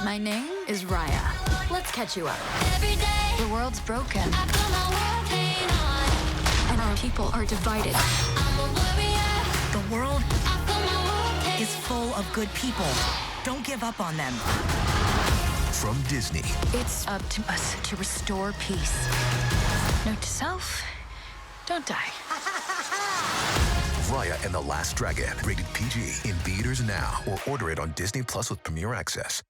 My name is Raya. Let's catch you up. The world's broken. And our people are divided. The world is full of good people. Don't give up on them. From Disney. It's up to us to restore peace. Note to self, don't die. Raya and the Last Dragon. Rated PG. In theaters now. Or order it on Disney Plus with Premier Access.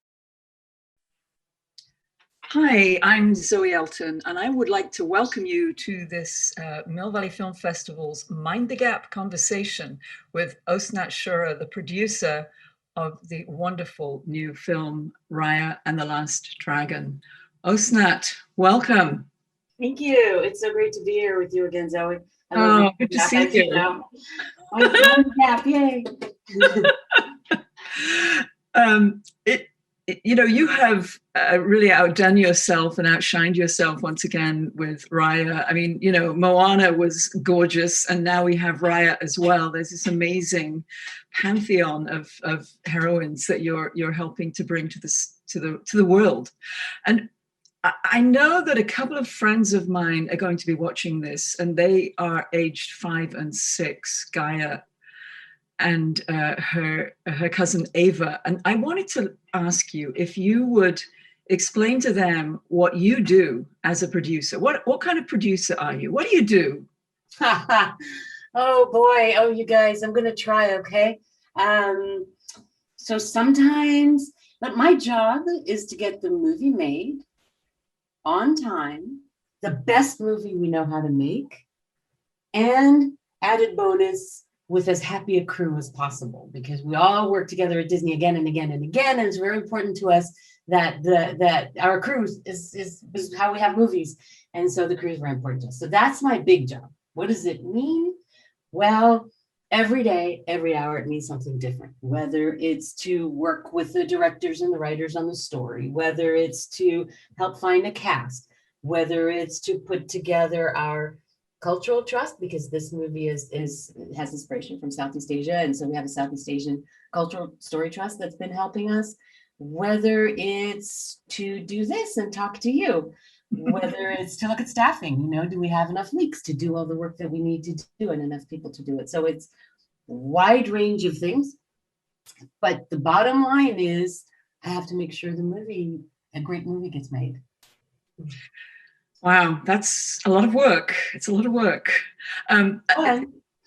Hi, I'm Zoe Elton, and I would like to welcome you to this Mill Valley Film Festival's Mind the Gap conversation with Osnat Shurer, the producer of the wonderful new film, Raya and the Last Dragon. Osnat, welcome. Thank you. It's so great to be here with you again, Zoe. Oh, good to see you. Yay. You have really outdone yourself and outshined yourself once again with Raya. I mean, Moana was gorgeous, and now we have Raya as well. There's this amazing pantheon of heroines that you're helping to bring to the world. And I know that a couple of friends of mine are going to be watching this, and they are aged 5 and 6, Gaia and her cousin Ava. And I wanted to ask you if you would explain to them what you do as a producer. What kind of producer are you? What do you do? Oh boy. Oh, you guys, I'm gonna try. Okay. So sometimes, but my job is to get the movie made on time, the best movie we know how to make, and added bonus, with as happy a crew as possible, because we all work together at Disney again and again and again, and it's very important to us that our crew is how we have movies, and so the crew is very important to us. So that's my big job. What does it mean? Well, every day, every hour, it means something different. Whether it's to work with the directors and the writers on the story, whether it's to help find a cast, whether it's to put together our cultural trust, because this movie has inspiration from Southeast Asia, and so we have a Southeast Asian cultural story trust that's been helping us. Whether it's to do this and talk to you, whether it's to look at staffing, do we have enough weeks to do all the work that we need to do and enough people to do it? So it's a wide range of things, but the bottom line is I have to make sure a great movie gets made. Wow, that's a lot of work. It's a lot of work. Well,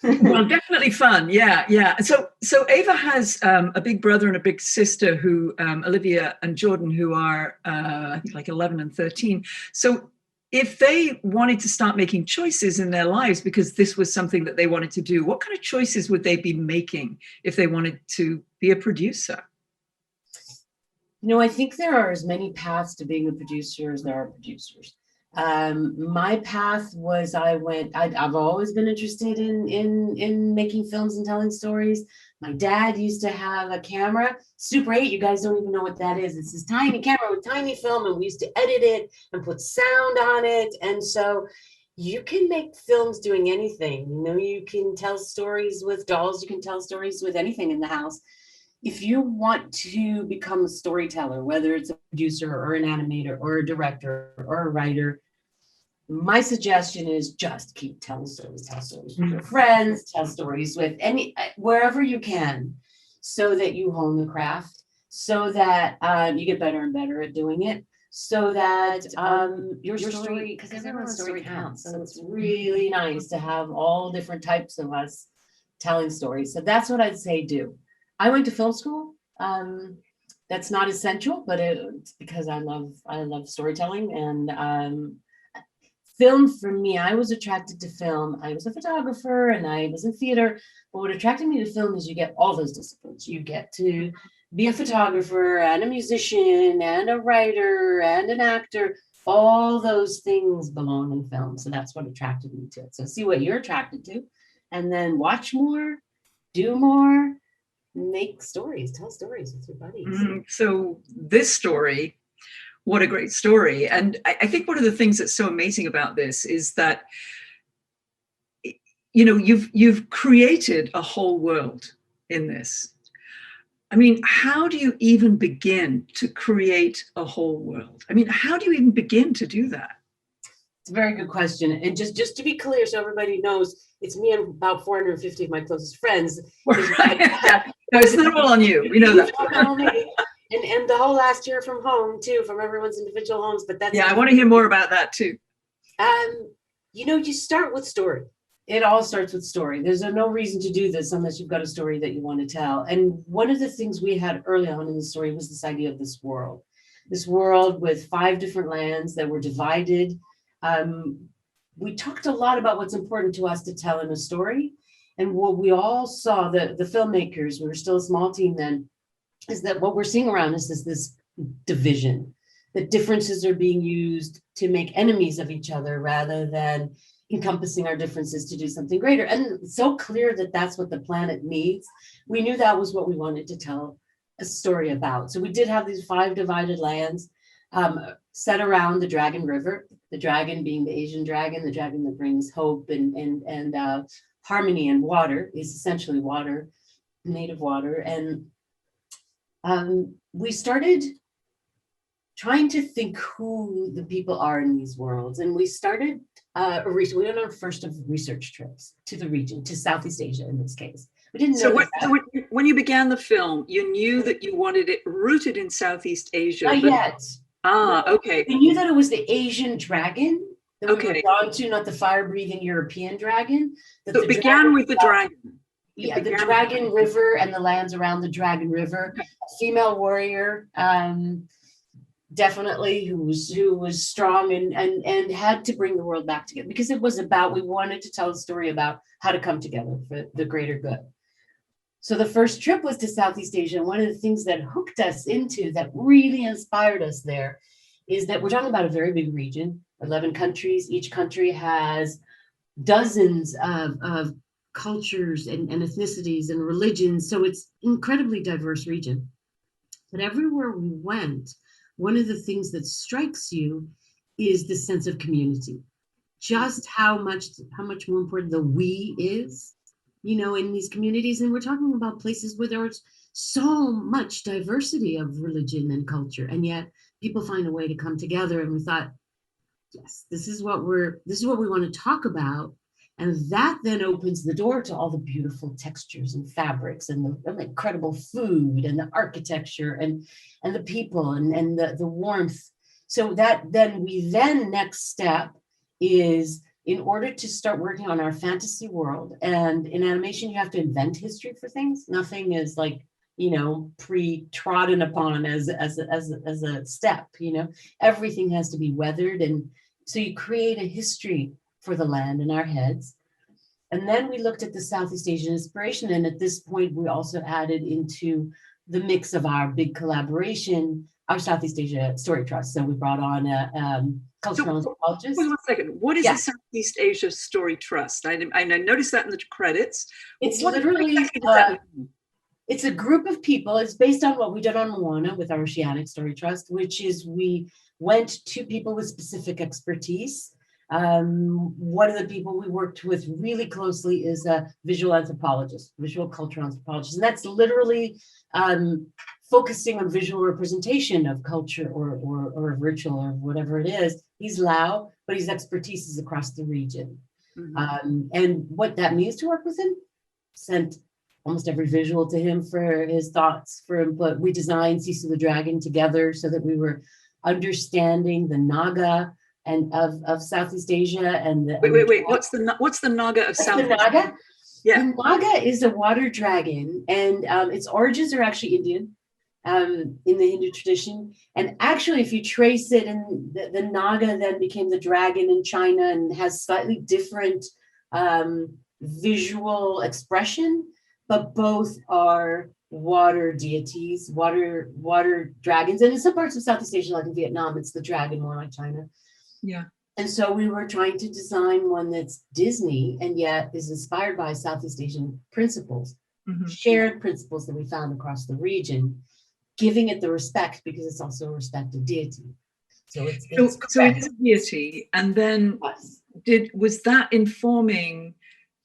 definitely fun. Yeah. So Ava has a big brother and a big sister who, Olivia and Jordan, who are, I think, like 11 and 13. So if they wanted to start making choices in their lives because this was something that they wanted to do, what kind of choices would they be making if they wanted to be a producer? I think there are as many paths to being a producer as there are producers. My path was I've always been interested in making films and telling stories. My dad used to have a camera, Super 8. You guys don't even know what that is. It's this tiny camera with tiny film, and we used to edit it and put sound on it. And so you can make films doing anything. You can tell stories with dolls. You can tell stories with anything in the house. If you want to become a storyteller, whether it's a producer or an animator or a director or a writer, my suggestion is just keep telling stories. Tell stories with your friends, tell stories with wherever you can, so that you hone the craft, so that you get better and better at doing it, so that your story, because everyone's story counts. So it's really nice to have all different types of us telling stories. So that's what I'd say do. I went to film school. That's not essential, but it's because I love storytelling, and film for me, I was attracted to film. I was a photographer and I was in theater, but what attracted me to film is you get all those disciplines. You get to be a photographer and a musician and a writer and an actor. All those things belong in film. So that's what attracted me to it. So see what you're attracted to, and then watch more, do more, make stories, tell stories with your buddies. So this story, what a great story. And I think one of the things that's so amazing about this is that, you've created a whole world in this. I mean, how do you even begin to create a whole world? I mean, how do you even begin to do that? It's a very good question. And just to be clear, so everybody knows, it's me and about 450 of my closest friends. Right. No, it's not all on you. We know that. And the whole last year from home too, from everyone's individual homes. But that's, yeah, I want to hear more about that too. You start with story. It all starts with story. There's no reason to do this unless you've got a story that you want to tell. And one of the things we had early on in the story was this idea of this world with 5 different lands that were divided. We talked a lot about what's important to us to tell in a story. And what we all saw, the filmmakers, we were still a small team then, is that what we're seeing around us is this division, that differences are being used to make enemies of each other rather than encompassing our differences to do something greater. And it's so clear that that's what the planet needs. We knew that was what we wanted to tell a story about. So we did have these 5 divided lands set around the Dragon River, the dragon being the Asian dragon, the dragon that brings hope and harmony, and water is essentially water, native water. And we started trying to think who the people are in these worlds. And we started, we went on our first of research trips to the region, to Southeast Asia in this case. We didn't know. So when you began the film, you knew that you wanted it rooted in Southeast Asia? Not yet. Okay. We knew that it was the Asian dragon that we were drawn to, not the fire-breathing European dragon. So it began with the dragon. Yeah, the Dragon River and the lands around the Dragon River. A female warrior, definitely, who was strong and had to bring the world back together, because it was about, we wanted to tell a story about how to come together for the greater good. So the first trip was to Southeast Asia. And one of the things that hooked us into, that really inspired us there, is that we're talking about a very big region, 11 countries. Each country has dozens of cultures and ethnicities and religions. So it's incredibly diverse region. But everywhere we went, one of the things that strikes you is the sense of community. Just how much more important the we is, in these communities. And we're talking about places where there's so much diversity of religion and culture, and yet people find a way to come together. And we thought, yes, this is what we want to talk about. And that then opens the door to all the beautiful textures and fabrics and the incredible food and the architecture and the people and the warmth. So that next step is, in order to start working on our fantasy world, and in animation, you have to invent history for things. Nothing is pre-trodden upon as a step, everything has to be weathered. And so you create a history for the land in our heads. And then we looked at the Southeast Asian inspiration. And at this point, we also added into the mix of our big collaboration, our Southeast Asia Story Trust. So we brought on a cultural anthropologist. Wait 1 second. What is the Southeast Asia Story Trust? I noticed that in the credits. It's literally, it's a group of people. It's based on what we did on Moana with our Oceanic Story Trust, which is we went to people with specific expertise. One of the people we worked with really closely is a visual anthropologist, visual cultural anthropologist. And that's literally focusing on visual representation of culture or ritual or whatever it is. He's Lao, but his expertise is across the region. Mm-hmm. And what that means to work with him, sent almost every visual to him for his thoughts, for input. We designed Sisu the Dragon together so that we were understanding the Naga and of Southeast Asia. And wait. What's the Naga of Southeast Asia? The Naga? Yeah. The Naga is a water dragon, and its origins are actually Indian in the Hindu tradition. And actually, if you trace it, and the Naga then became the dragon in China and has slightly different visual expression, but both are water deities, water dragons. And in some parts of Southeast Asia, like in Vietnam, it's the dragon, more like China. Yeah. And so we were trying to design one that's Disney and yet is inspired by Southeast Asian principles, mm-hmm. shared principles that we found across the region, giving it the respect because it's also a respected deity. So it is a deity. And then was that informing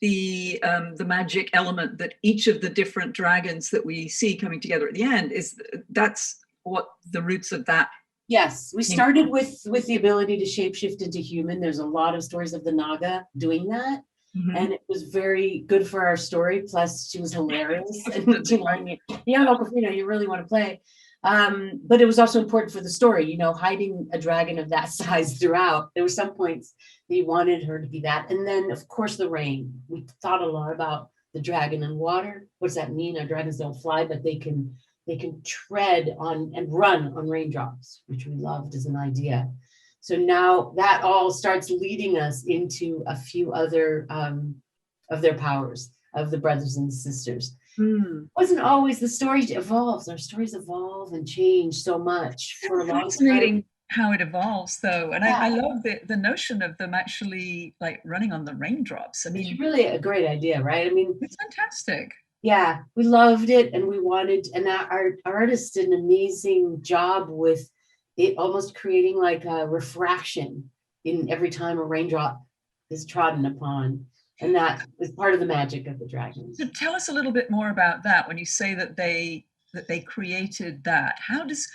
the magic element that each of the different dragons that we see coming together at the end that's what the roots of that. Yes, we started with the ability to shapeshift into human. There's a lot of stories of the Naga doing that. Mm-hmm. And it was very good for our story. Plus, she was hilarious. And, you really want to play. But it was also important for the story, hiding a dragon of that size throughout. There were some points that you wanted her to be that. And then, of course, the rain. We thought a lot about the dragon and water. What does that mean? Our dragons don't fly, but they can tread on and run on raindrops, which we loved as an idea. So now that all starts leading us into a few other of their powers, of the brothers and sisters. Wasn't always the story evolves. Our stories evolve and change so much for a long time. Fascinating how it evolves, though, and I love the notion of them actually like running on the raindrops. I mean, it's really a great idea, right? I mean, it's fantastic. Yeah, we loved it, and we wanted, and our artist did an amazing job with it, almost creating like a refraction in every time a raindrop is trodden upon. And that is part of the magic of the dragons. So tell us a little bit more about that. When you say that they created that, how does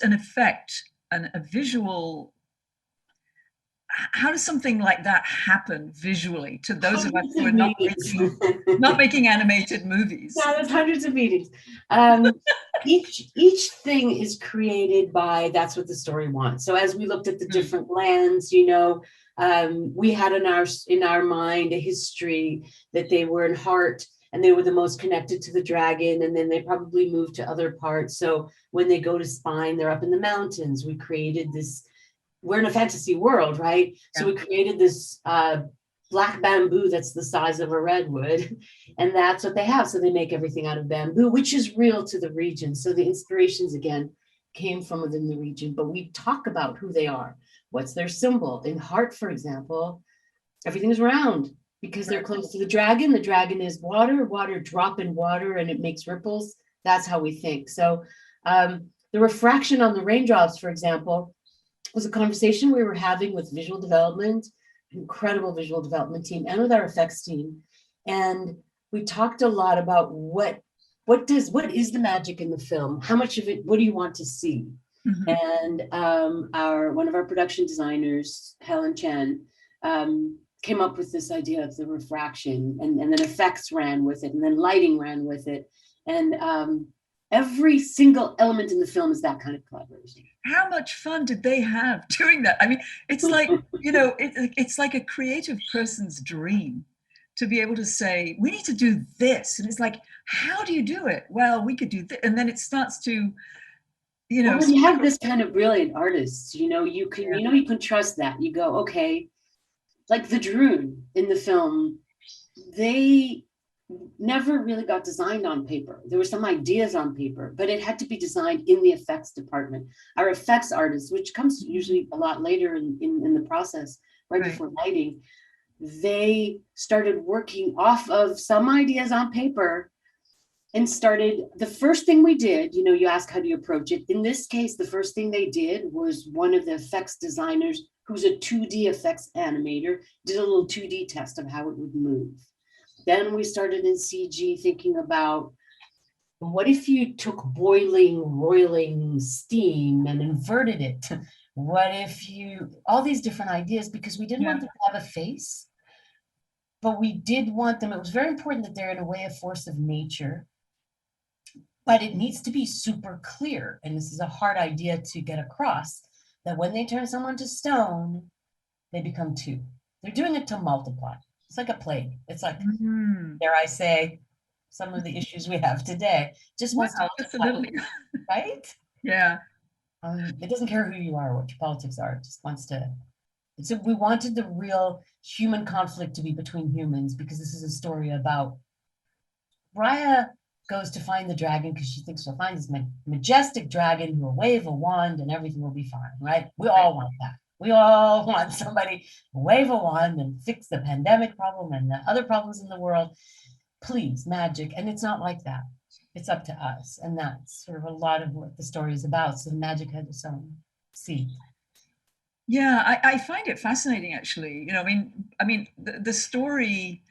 an effect and a visual, how does something like that happen visually to those of us who are not making animated movies? No, there's hundreds of meetings. Each thing is created by, that's what the story wants. So as we looked at the different lands, we had in our mind a history that they were in heart and they were the most connected to the dragon, and then they probably moved to other parts. So when they go to Spine, they're up in the mountains. We created this, we're in a fantasy world, right? Yeah. So we created this black bamboo that's the size of a redwood, and that's what they have. So they make everything out of bamboo, which is real to the region. So the inspirations, again, came from within the region, but we talk about who they are. What's their symbol? In Heart, for example, everything is round because they're close to the dragon. The dragon is water drop in water, and it makes ripples. That's how we think. So the refraction on the raindrops, for example, was a conversation we were having with visual development, incredible visual development team, and with our effects team. And we talked a lot about what is the magic in the film? How much of it, what do you want to see? Mm-hmm. And one of our production designers, Helen Chen, came up with this idea of the refraction, and then effects ran with it, and then lighting ran with it. And every single element in the film is that kind of collaboration. How much fun did they have doing that? I mean, it's like, it's like a creative person's dream to be able to say, we need to do this. And it's like, how do you do it? Well, we could do this. And then it starts to, Well, when you have this kind of brilliant artists, you can trust that. You go, okay, like the Droon in the film, they never really got designed on paper. There were some ideas on paper, but it had to be designed in the effects department. Our effects artists, which comes usually a lot later in the process, right before lighting, they started working off of some ideas on paper and started, the first thing we did, you ask how do you approach it. In this case, the first thing they did was one of the effects designers, who's a 2D effects animator, did a little 2D test of how it would move. Then we started in CG thinking about, what if you took roiling steam and inverted it? What if all these different ideas, because we didn't want them to have a face, but we did want them, it was very important that they're in a way a force of nature, but it needs to be super clear. And this is a hard idea to get across, that when they turn someone to stone, they become two. They're doing it to multiply. It's like a plague. It's like, dare I say, some of the issues we have today. Just wants to multiply, right? Yeah. It doesn't care who you are or what your politics are. It just wants to. So we wanted the real human conflict to be between humans, because this is a story about Raya goes to find the dragon because she thinks she'll find this majestic dragon who will wave a wand and everything will be fine, right? We all want that. We all want somebody to wave a wand and fix the pandemic problem and the other problems in the world. Please, magic. And it's not like that. It's up to us. And that's sort of a lot of what the story is about. So the magic had its own seed. Yeah, I find it fascinating, actually. I mean, the story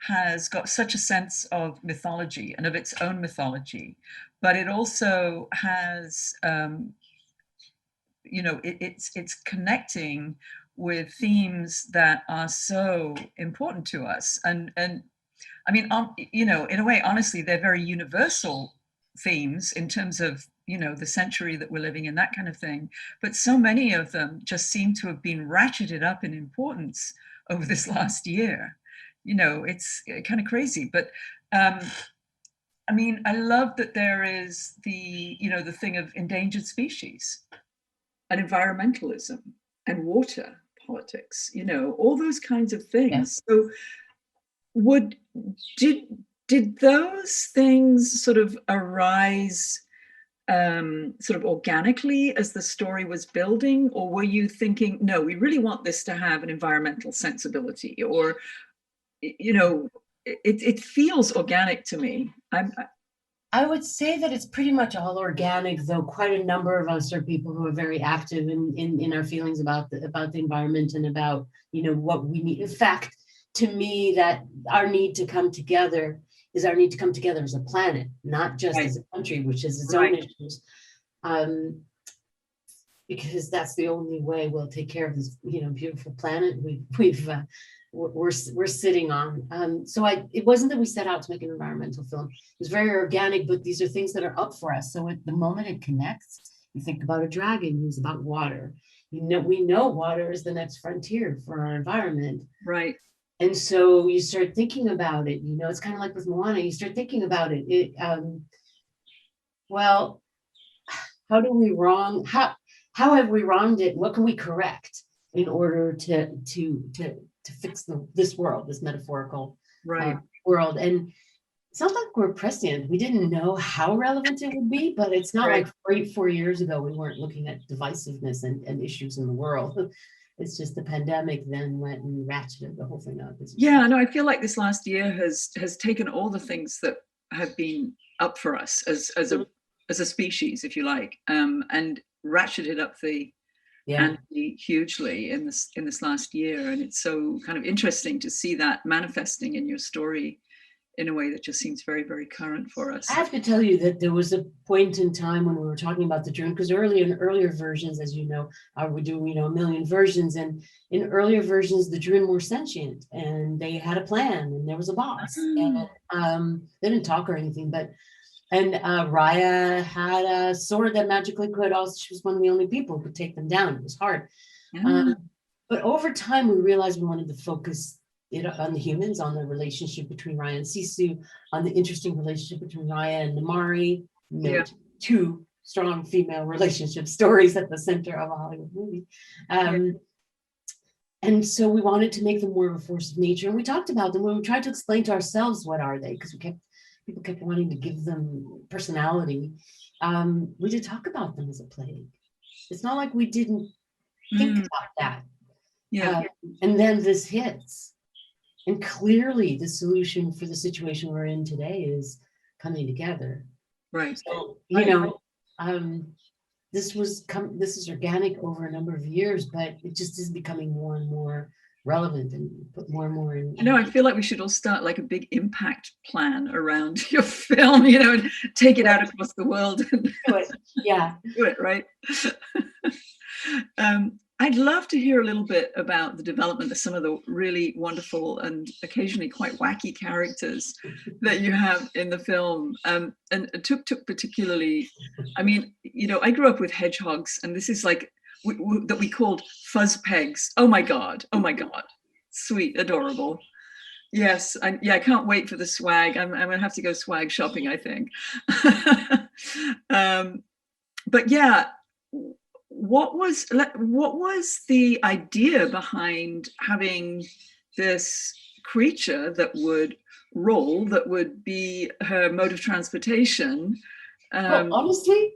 has got such a sense of mythology and of its own mythology, but it also has, it's connecting with themes that are so important to us. And I mean, in a way, honestly, they're very universal themes in terms of, the century that we're living in, that kind of thing. But so many of them just seem to have been ratcheted up in importance over this last year. It's kind of crazy. But I mean, I love that there is the thing of endangered species and environmentalism and water politics, all those kinds of things. Yeah. So did those things sort of arise sort of organically as the story was building, or were you thinking, no, we really want this to have an environmental sensibility? Or it feels organic to me. I would say that it's pretty much all organic, though quite a number of us are people who are very active in our feelings about the environment and about, what we need. In fact, to me, that our need to come together is our need to come together as a planet, not just as a country, which has its own issues. Because that's the only way we'll take care of this, beautiful planet we're sitting on. So it wasn't that we set out to make an environmental film. It was very organic, but these are things that are up for us. So at the moment it connects, you think about a dragon who's about water. We know water is the next frontier for our environment. Right. And so you start thinking about it, it's kind of like with Moana, you start thinking about it. Well, how have we wronged it? What can we correct in order to fix this world, this metaphorical world? And it's not like we're prescient. We didn't know how relevant it would be, but it's not like 4 years ago we weren't looking at divisiveness and issues in the world. It's just the pandemic then went and ratcheted the whole thing up. Yeah, no, I feel like this last year has taken all the things that have been up for us as a species, if you like, and ratcheted up the ante hugely in this last year. And it's so kind of interesting to see that manifesting in your story in a way that just seems very, very current for us. I have to tell you that there was a point in time when we were talking about the drone, because in earlier versions, as you know, we do, a million versions, and in earlier versions, the drone were sentient and they had a plan and there was a boss. And they didn't talk or anything, and Raya had a sword that magically could also, she was one of the only people who could take them down. It was hard. But over time, we realized we wanted to focus on the humans, on the relationship between Raya and Sisu, on the interesting relationship between Raya and Namari. Two strong female relationship stories at the center of a Hollywood movie. And so we wanted to make them more of a force of nature. And we talked about them when we tried to explain to ourselves what are they, because people kept wanting to give them personality. We did talk about them as a plague. It's not like we didn't think about that. And then this hits. And clearly the solution for the situation we're in today is coming together. Right. So, this is organic over a number of years, but it just is becoming more and more relevant and put more and more in. I feel like we should all start like a big impact plan around your film, and take it out across the world. And do it. Yeah. Do it, right? I'd love to hear a little bit about the development of some of the really wonderful and occasionally quite wacky characters that you have in the film. And Tuk Tuk particularly, I mean, I grew up with hedgehogs, and this is like that we called fuzz pegs. Oh my God. Sweet, adorable. Yes, I can't wait for the swag. I'm gonna have to go swag shopping, I think. But yeah, what was the idea behind having this creature that would roll, that would be her mode of transportation? Well, honestly,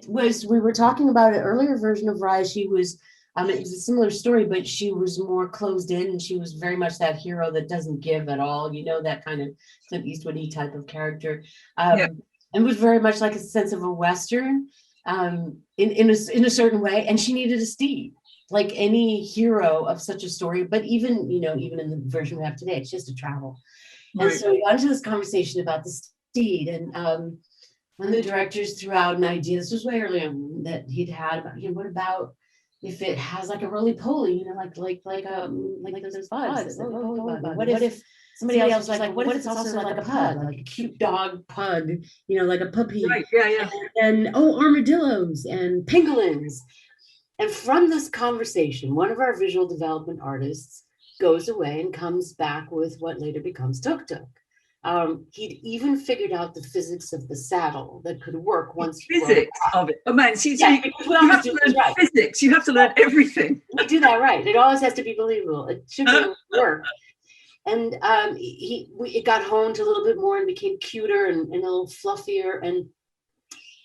we were talking about an earlier version of Raya. She was, it was a similar story, but she was more closed in, and she was very much that hero that doesn't give at all, that kind of Clint Eastwood-y type of character. And was very much like a sense of a Western. In a certain way, and she needed a steed, like any hero of such a story. But even in the version we have today, it's just a travel. And so we got into this conversation about the steed, and one of the directors threw out an idea. This was way earlier that he'd had about, what about if it has like a roly-poly, like those bugs, like roly-poly bug. What if somebody else was like, what if it's also like a pug, like a cute dog pug, like a puppy? Right, yeah. And armadillos and pangolins. And from this conversation, one of our visual development artists goes away and comes back with what later becomes Tuk Tuk. He'd even figured out the physics of the saddle that could work once. Physics of it. Oh man, see, yeah, you have to learn physics. You have to learn everything. We do that right. It always has to be believable. It should work. And it got honed a little bit more and became cuter and a little fluffier. And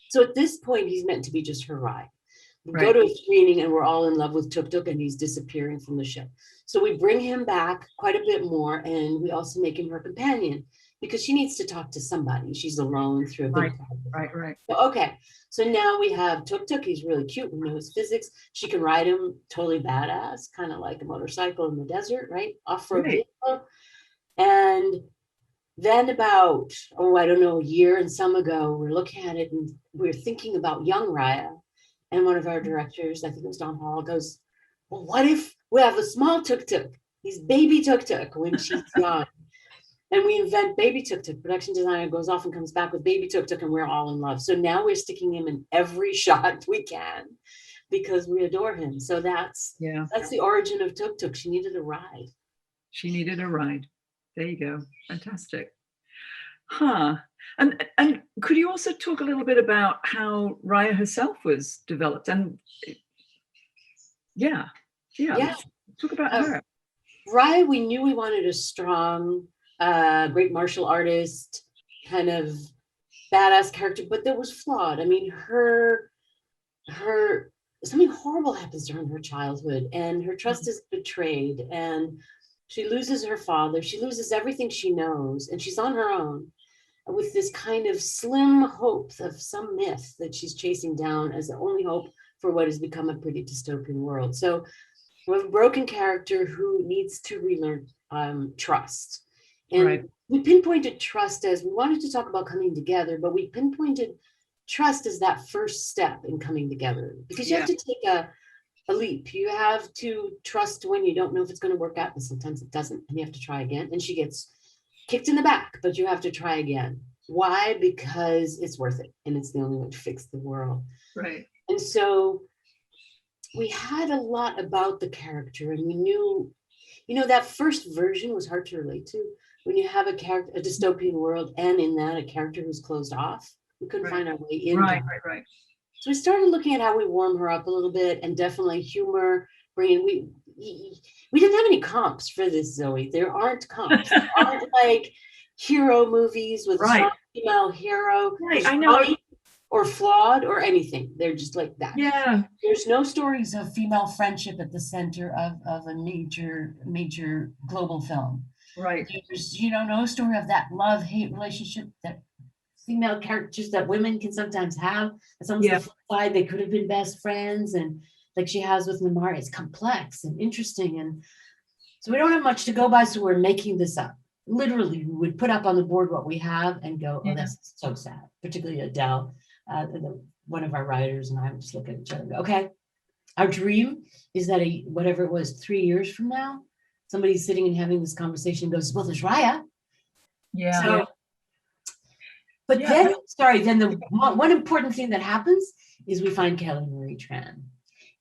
so at this point, he's meant to be just her ride. We go to a screening and we're all in love with Tuk Tuk and he's disappearing from the ship. So we bring him back quite a bit more, and we also make him her companion because she needs to talk to somebody. She's alone through a big Right. So, okay, so now we have Tuk Tuk. He's really cute. We know his physics. She can ride him totally badass, kind of like a motorcycle in the desert, right? Off-road vehicle. And then about, I don't know, a year and some ago, we're looking at it and we're thinking about young Raya. And one of our directors, I think it was Don Hall, goes, well, what if we have a small Tuk Tuk? He's baby Tuk Tuk when she's young. And we invent baby Tuk Tuk. Production designer goes off and comes back with baby Tuk Tuk, and we're all in love. So now we're sticking him in every shot we can because we adore him. So that's the origin of Tuk Tuk. She needed a ride. She needed a ride. There you go. Fantastic. Huh. And could you also talk a little bit about how Raya herself was developed? And talk about her. Raya, we knew we wanted a strong, great martial artist, kind of badass character, but that was flawed. I mean, her something horrible happens during her childhood, and her trust is betrayed, and she loses her father. She loses everything she knows, and she's on her own with this kind of slim hope of some myth that she's chasing down as the only hope for what has become a pretty dystopian world. So we have a broken character who needs to relearn trust. And we pinpointed trust as, we wanted to talk about coming together, but we pinpointed trust as that first step in coming together, because you have to take a leap. You have to trust when you don't know if it's going to work out, and sometimes it doesn't, and you have to try again. And she gets kicked in the back, but you have to try again. Why? Because it's worth it, and it's the only way to fix the world. Right. And so we had a lot about the character, and we knew, that first version was hard to relate to. When you have a dystopian world, and in that a character who's closed off, we couldn't find our way in. Right. So we started looking at how we warm her up a little bit, and definitely humor. We didn't have any comps for this, Zoe. There aren't comps. There aren't like hero movies with a strong female hero. Right, I know. Or flawed or anything. They're just like that. Yeah. There's no stories of female friendship at the center of a major global film. Right. There's, no story of that love-hate relationship that female characters that women can sometimes have. It's almost the flip side. They could have been best friends, and like she has with Namari, it's complex and interesting. And so we don't have much to go by, so we're making this up. Literally, we would put up on the board what we have and go, oh, that's so sad. Particularly Adele, one of our writers, and I would just look at each other and go, okay, our dream is that whatever it was, 3 years from now, somebody's sitting and having this conversation and goes, well, there's Raya. Yeah. So, but then the one important thing that happens is we find Kelly Marie Tran.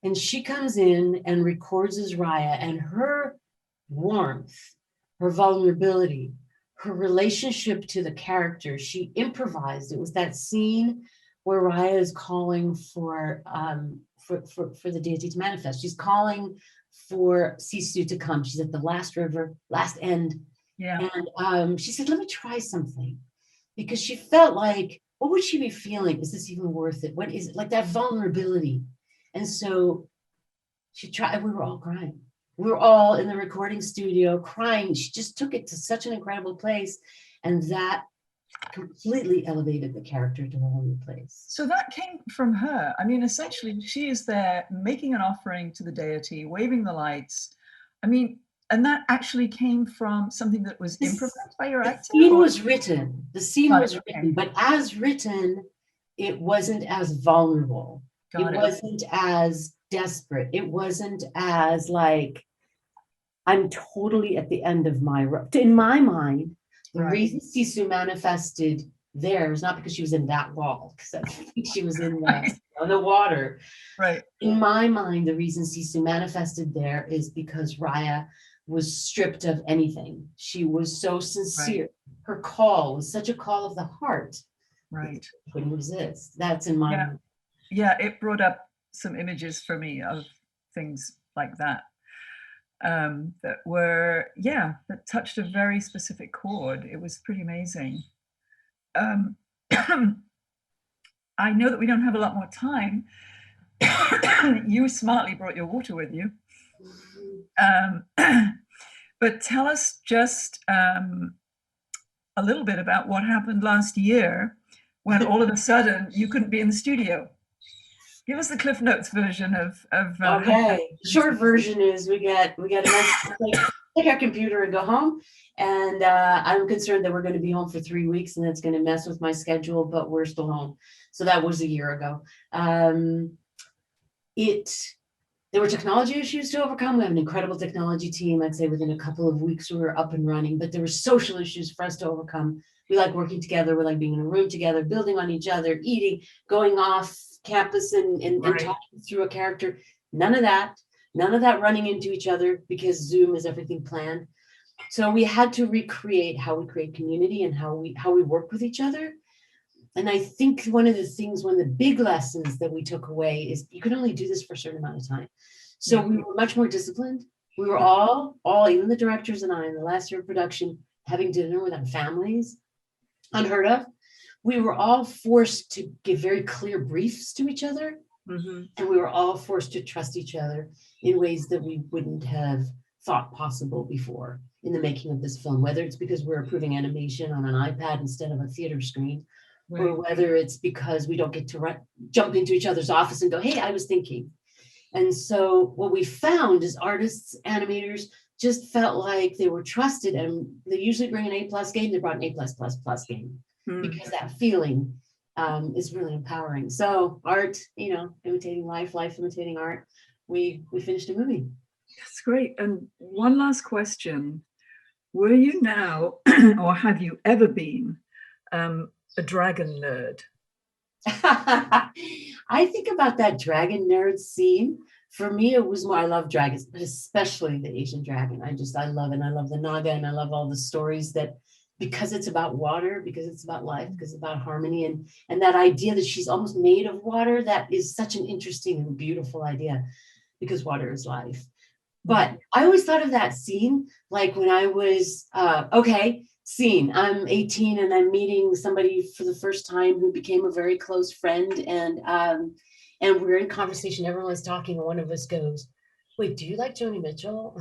And she comes in and records as Raya, and her warmth, her vulnerability, her relationship to the character, she improvised. It was that scene where Raya is calling for the deity to manifest. She's calling for Sisu to come. She's at the last river, last end. Yeah. And she said, let me try something. Because she felt like, what would she be feeling? Is this even worth it? What is it? Like that vulnerability. And so she tried, we were all crying. We were all in the recording studio crying. She just took it to such an incredible place. And that completely elevated the character to a whole new place. So that came from her. I mean, essentially, she is there making an offering to the deity, waving the lights. I mean, And that actually came from something that was improvised by your actor? The scene or- was written. The scene Got was it, okay. written, but as written, it wasn't as vulnerable. Got It it. wasn't as desperate. It wasn't as like, I'm totally at the end of my rope. In my mind, the Right. reason Sisu manifested there is not because she was in that wall, because I think she was in the water. Right. In my mind, the reason Sisu manifested there is because Raya was stripped of anything. She was so sincere. Her call was such a call of the heart. Right. Couldn't resist. That's in my mind. Yeah, it brought up some images for me of things like that. That were, that touched a very specific chord. It was pretty amazing. I know that we don't have a lot more time. You smartly brought your water with you. But tell us just a little bit about what happened last year when all of a sudden you couldn't be in the studio. Give us the Cliff Notes version of Okay. Short version is we get a message, take our computer and go home. And I'm concerned that we're going to be home for 3 weeks and that's going to mess with my schedule, but we're still home. So that was a year ago. There were technology issues to overcome. We have an incredible technology team. I'd say within a couple of weeks we were up and running, but there were social issues for us to overcome. We like working together. We like being in a room together, building on each other, eating, going off campus and talking through a character. None of that running into each other because Zoom is everything planned. So we had to recreate how we create community and how we work with each other. And I think one of the big lessons that we took away is you can only do this for a certain amount of time. So we were much more disciplined. We were all, even the directors and I, in the last year of production, having dinner with our families, unheard of. We were all forced to give very clear briefs to each other. Mm-hmm. And we were all forced to trust each other in ways that we wouldn't have thought possible before in the making of this film, whether it's because we're approving animation on an iPad instead of a theater screen, right, or whether it's because we don't get to jump into each other's office and go, hey, I was thinking. And so what we found is artists, animators just felt like they were trusted, and they usually bring an A+ game. They brought an A+++ game because that feeling is really empowering. So art, imitating life imitating art. We finished a movie. That's great. And one last question. Were you now, or have you ever been, a dragon nerd? I think about that dragon nerd scene. For me, it was more, I love dragons, but especially the Asian dragon. I love it. And I love the Naga, and I love all the stories that, because it's about water, because it's about life, because it's about harmony, and that idea that she's almost made of water, that is such an interesting and beautiful idea, because water is life. But I always thought of that scene like when I was, scene. I'm 18 and I'm meeting somebody for the first time who became a very close friend, and we're in conversation. Everyone's talking, and one of us goes, "Wait, do you like Joni Mitchell?"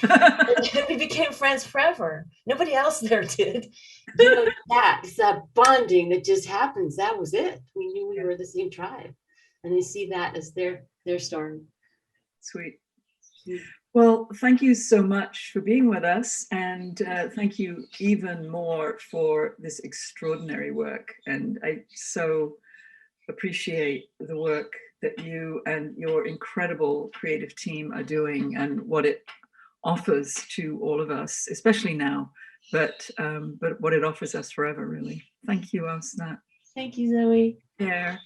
And we became friends forever. Nobody else there did. It's that bonding that just happens. That was it. We knew we were the same tribe, and they see that as their story. Sweet. Well, thank you so much for being with us, and thank you even more for this extraordinary work. And I so appreciate the work that you and your incredible creative team are doing, and what it offers to all of us, especially now, but what it offers us forever, really. Thank you, Osnat. Thank you, Zoe. Yeah.